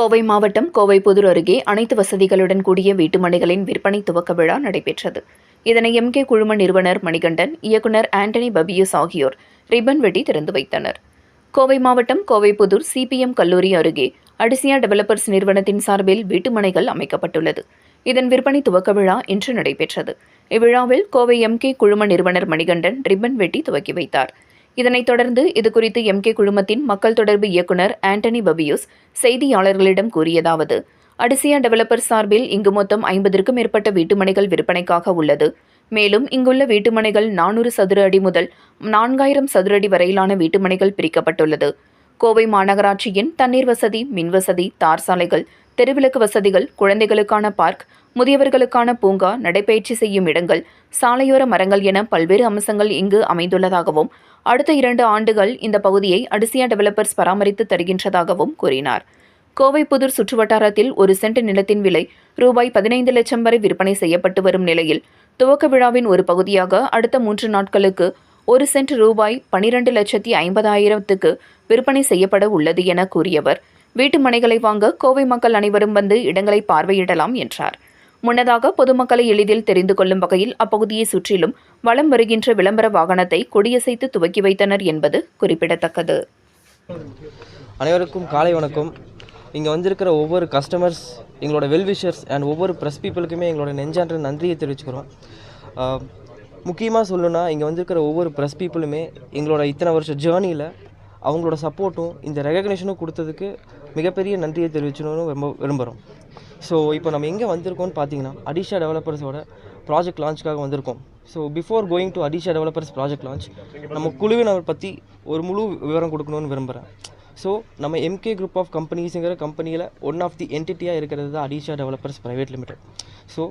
கோவை மாவட்டம் கோவைப்புதூர் அருகே அனைத்து வசதிகளுடன் கூடிய வீட்டுமனைகளின் விற்பனை துவக்க விழா நடைபெற்றது. இதனை எம்கே குழும நிறுவனர் மணிகண்டன், இயக்குநர் ஆண்டனி பபியஸ் ஆகியோர் ரிப்பன் வெட்டி திறந்து வைத்தனர். கோவை மாவட்டம் கோவைப்புதூர் சிபிஎம் கல்லூரி அருகே அடிசியா டெவலப்பர்ஸ் நிறுவனத்தின் சார்பில் வீட்டுமனைகள் அமைக்கப்பட்டுள்ளது. இதன் விற்பனை துவக்க விழா இன்று நடைபெற்றது. இவ்விழாவில் கோவை எம்கே குழும நிறுவனர் மணிகண்டன் ரிப்பன் வெட்டி துவக்கி வைத்தார். இதனைத் தொடர்ந்து இதுகுறித்து எம்கே குழுமத்தின் மக்கள் தொடர்பு இயக்குநர் ஆண்டனி பபியூஸ் செய்தியாளர்களிடம் கூறியதாவது: அடிசியா டெவலப்பர்ஸ் சார்பில் இங்கு மொத்தம் 50க்கும் மேற்பட்ட வீட்டுமனைகள் விற்பனைக்காக உள்ளது. மேலும் இங்குள்ள வீட்டுமனைகள் 400 சதுர அடி முதல் 4000 சதுர அடி வரையிலான வீட்டுமனைகள் பிரிக்கப்பட்டுள்ளது. கோவை மாநகராட்சியின் தண்ணீர் வசதி, மின்வசதி, தார் சாலைகள், தெருவிளக்கு வசதிகள், குழந்தைகளுக்கான பார்க், முதியவர்களுக்கான பூங்கா, நடைபயிற்சி செய்யும் இடங்கள், சாலையோர மரங்கள் என பல்வேறு அம்சங்கள் இங்கு அமைந்துள்ளதாகவும், அடுத்த 2 ஆண்டுகள் இந்த பகுதியை அடிசியா டெவலப்பர்ஸ் பராமரித்து தருகின்றதாகவும் கூறினார். கோவைப்புதூர் சுற்றுவட்டாரத்தில் 1 சென்ட் நிலத்தின் விலை ரூபாய் 15 லட்சம் வரை விற்பனை செய்யப்பட்டு வரும் நிலையில், துவக்க விழாவின் ஒரு பகுதியாக அடுத்த 3 நாட்களுக்கு 1 சென்ட் ரூபாய் 12,50,000க்கு விற்பனை செய்யப்பட உள்ளது என கூறியவர், வீட்டு மனைகளை வாங்க கோவை மக்கள் அனைவரும் வந்து இடங்களை பார்வையிடலாம் என்றார். முன்னதாக பொதுமக்களை எளிதில் தெரிந்து கொள்ளும் வகையில் அப்பகுதியை சுற்றிலும் வலம் வருகின்ற விளம்பர வாகனத்தை கொடியசைத்து துவக்கி வைத்தனர் என்பது குறிப்பிடத்தக்கது. அனைவருக்கும் காலை வணக்கம். இங்கே வந்திருக்கிற ஒவ்வொரு கஸ்டமர்ஸ், எங்களோட வெல்விஷர்ஸ் அண்ட் ஒவ்வொரு ப்ரெஸ் பீப்புளுக்குமே எங்களோட நெஞ்சான்ற நன்றியை தெரிவிச்சுக்கிறோம். முக்கியமாக சொல்லணும்னா, இங்கே வந்திருக்கிற ஒவ்வொரு ப்ரெஸ் பீப்புளுமே எங்களோட இத்தனை வருஷ ஜேர்னியில் அவங்களோட சப்போர்ட்டும் இந்த ரெகக்னேஷனும் கொடுத்ததுக்கு மிகப்பெரிய நன்றியை தெரிவிச்சணும்னு விரும்புகிறோம். ஸோ இப்போ நம்ம எங்கே வந்திருக்கோம்னு பார்த்தீங்கன்னா, அடிஷா டெவலப்பர்ஸோட ப்ராஜெக்ட் லான்ச்சுக்காக வந்திருக்கோம். So before going to அடிஷா developers project launch, நம்ம குழுவினர் பற்றி ஒரு முழு விவரம் கொடுக்கணும்னு விரும்புகிறேன். ஸோ நம்ம எம்கே குரூப் ஆஃப் கம்பெனிஸுங்கிற கம்பெனியில் ஒன் ஆஃப் தி என்டிட்டியாக இருக்கிறது தான் Adisha developers private limited. So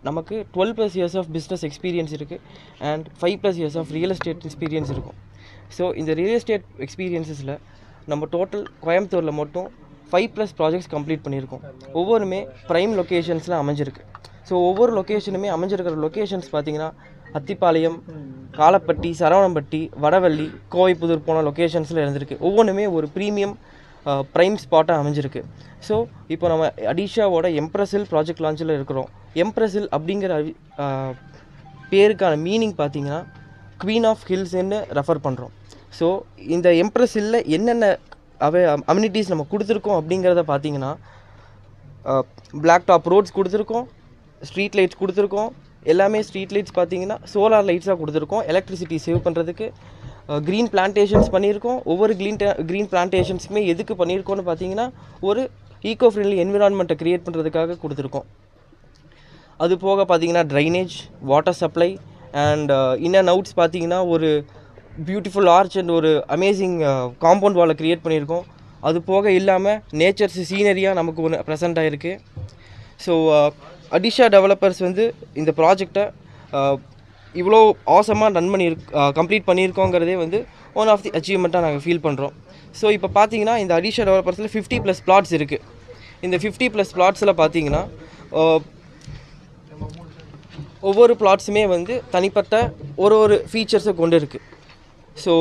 நமக்கு 12+ இயர்ஸ் ஆஃப் பிஸ்னஸ் எக்ஸ்பீரியன்ஸ் இருக்குது and 5+ years of real estate experience இருக்கும். ஸோ இந்த ரியல் எஸ்டேட் எக்ஸ்பீரியன்ஸஸில் நம்ம டோட்டல் கோயம்புத்தூரில் மட்டும் 5+ ப்ராஜெக்ட்ஸ் கம்ப்ளீட் பண்ணியிருக்கோம். ஒவ்வொருமே ப்ரைம் லொக்கேஷன்ஸில் அமைஞ்சிருக்கு. ஸோ ஒவ்வொரு லொக்கேஷனுமே அமைஞ்சிருக்கிற லொக்கேஷன்ஸ் பார்த்திங்கன்னா, அத்திப்பாளையம், காலப்பட்டி, சரவணம்பட்டி, வடவள்ளி, கோவைப்புதூர் போன லொக்கேஷன்ஸில் இருந்திருக்கு. ஒவ்வொன்றுமே ஒரு ப்ரீமியம் ப்ரைம் ஸ்பாட்டாக அமைஞ்சிருக்கு. ஸோ இப்போ நம்ம அடிஷாவோட எம்ப்ரஸில் ப்ராஜெக்ட் லான்ச்சில் இருக்கிறோம். எம்ப்ரஸில் அப்படிங்கிற பேருக்கான மீனிங் பார்த்திங்கன்னா, குவீன் ஆஃப் ஹில்ஸ்ன்னு ரெஃபர் பண்ணுறோம். ஸோ இந்த எம்ப்ரஸில் என்னென்ன அம்யூனிட்டிஸ் நம்ம கொடுத்துருக்கோம் அப்படிங்கிறத பார்த்தீங்கன்னா, பிளாக் டாப் ரோட்ஸ் கொடுத்துருக்கோம், ஸ்ட்ரீட் லைட்ஸ் கொடுத்துருக்கோம். எல்லாமே ஸ்ட்ரீட் லைட்ஸ் பார்த்தீங்கன்னா சோலார் லைட்ஸாக கொடுத்துருக்கோம். எலக்ட்ரிசிட்டி சேவ் பண்ணுறதுக்கு க்ரீன் பிளான்டேஷன்ஸ் பண்ணியிருக்கோம். ஒவ்வொரு க்ரீன் பிளான்டேஷன்ஸுமே எதுக்கு பண்ணியிருக்கோன்னு பார்த்தீங்கன்னா, ஒரு ஈகோ ஃப்ரெண்ட்லி என்விரான்மெண்ட்டை க்ரியேட் பண்ணுறதுக்காக கொடுத்துருக்கோம். அது போக பார்த்தீங்கன்னா drainage, water supply and in and outs பார்த்தீங்கன்னா ஒரு பியூட்டிஃபுல் ஆர்ச் அண்ட் ஒரு அமேசிங் காம்பவுண்ட் வாலை க்ரியேட் பண்ணியிருக்கோம். அது போக இல்லாமல் நேச்சர்ஸ் சீனரியாக நமக்கு ஒன்று ப்ரெசென்ட் ஆகிருக்கு. ஸோ அடிஷா டெவலப்பர்ஸ் வந்து இந்த ப்ராஜெக்டை இவ்வளோ ஆசமாக கம்ப்ளீட் பண்ணியிருக்கோங்கிறதே வந்து ஒன் ஆஃப் தி அச்சீவ்மெண்ட்டாக நாங்கள் ஃபீல் பண்ணுறோம். ஸோ இப்போ பார்த்தீங்கன்னா, இந்த அடிஷா டெவலப்பர்ஸில் 50+ பிளாட்ஸ் இருக்குது. இந்த 50+ பிளாட்ஸில் பார்த்தீங்கன்னா ஒவ்வொரு பிளாட்ஸுமே வந்து தனிப்பட்ட ஒரு ஃபீச்சர்ஸை கொண்டு இருக்குது. ஸோ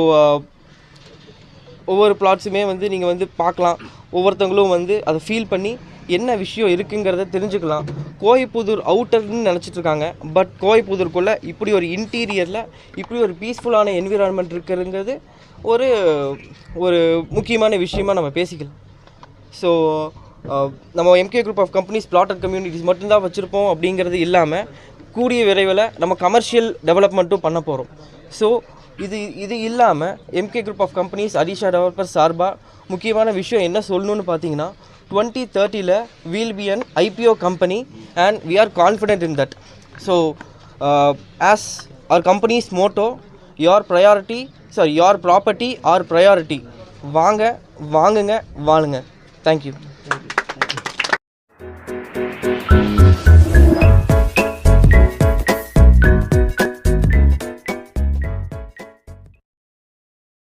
ஒவ்வொரு பிளாட்ஸுமே வந்து நீங்கள் வந்து பார்க்கலாம். ஒவ்வொருத்தவங்களும் வந்து அதை ஃபீல் பண்ணி என்ன விஷயம் இருக்குங்கிறத தெரிஞ்சுக்கலாம். கோவைப்புதூர் அவுட்டர்னு நினச்சிட்ருக்காங்க. பட் கோவைப்புதூருக்குள்ளே இப்படி ஒரு இன்டீரியரில் இப்படி ஒரு பீஸ்ஃபுல்லான என்விரான்மெண்ட் இருக்குங்கிறது ஒரு முக்கியமான விஷயமாக நம்ம பேசிக்கலாம். ஸோ நம்ம MK group of companies plotted communities மட்டும்தான் வச்சுருப்போம் அப்படிங்கிறது இல்லாமல், கூடிய விரைவில் நம்ம கமர்ஷியல் டெவலப்மெண்ட்டும் பண்ண போகிறோம். ஸோ இது இல்லாமல் MK group of companies Adisha developers சார்பாக முக்கியமான விஷயம் என்ன சொல்லணும்னு பார்த்தீங்கன்னா, 2030 we'll be an IPO company and we are confident in that. So as our company's motto, your property our priority. வாங்குங்க வாழுங்க. Thank you.